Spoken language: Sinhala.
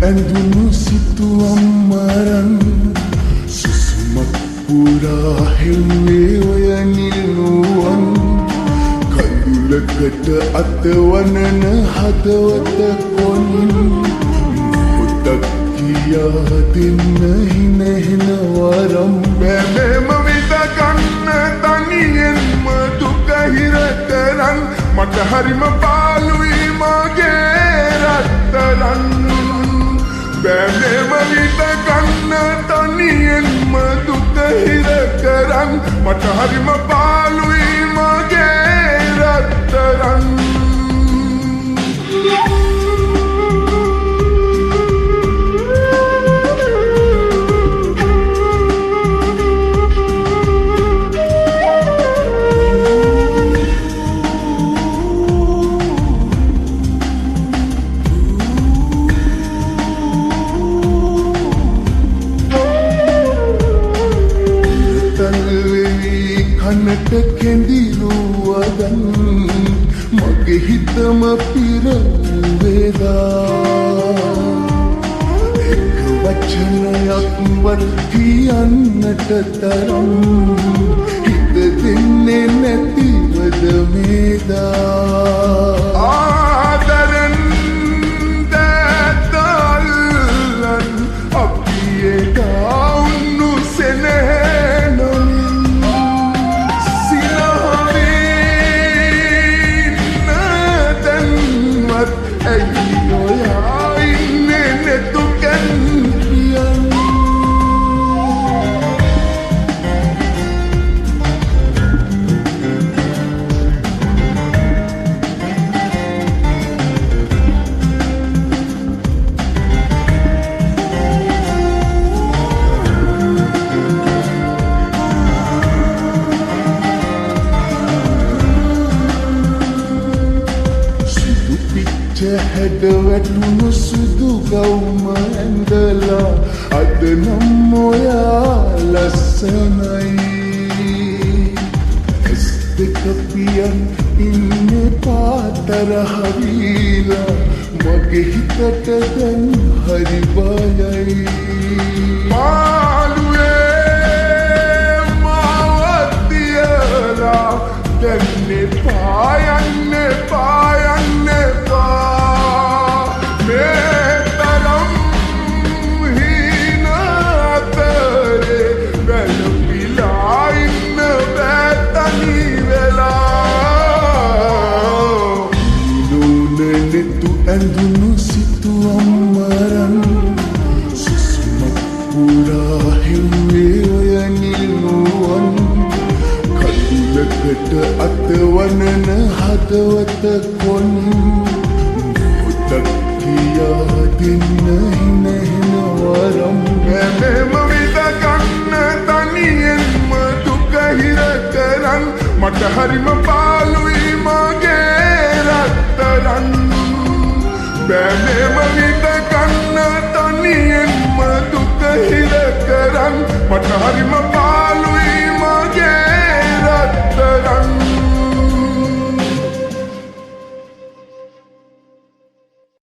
ඇඳුණු සිතුවම් මරන් සුසුමක් පුරා හෙල්ලේ ඔය නිල්නුවන් කඳුලකට අතවනන හදවත කොනින් මොහොතක් කියා දෙන්න හිනහෙන වරම් බැලෙම විත ගන්න තනියෙන්ම දුක හිර කරන් මට හරිම පාළුයි මගේ රත්තරන් බැලෙම විත ගන්න තනියෙන්ම දුක හිර කරන් මට හරිම පාළුයි මගේ රත්තරන් කනට කෙඳිරුවදන් මගේ හිතම පිරවේදා එක වචනයක්වත් කියන්නට තරම් හිත දෙන්නේ නැතිවද මේදා ආදරෙන් දැතල්ලන් අපි එදා උන්නු සෙනෙහ හැඩ වැටුණු සුදු ගවුම ඇඳලා අද නම් ඔයා ලස්සනයි ඇස් දෙක පියන් ඉන්නේ පාතර හරිලා මගේ හිතට දැන් හරි බයයි මාළුවේ මාවත් තියලා දැන්නේ පායන්නේ පායන්නේ ඇඳුණු සිතුවම් මරන් සුසුමක් පුරා හෙව්වේ ඔය නිල්නුවන් කඳුලකට අතවනන හදවත කොනින් මොහොතක් කියා දෙන්න හිනහෙන වරම් බැලෙම විත ගන්න තනියෙන්ම දුක හිර කරන් මට හරිම පාළුයි මගේ රත්තරන් බැලෙම විත ගන්න තනියෙන්ම දුක හිර කරන් මට හරිම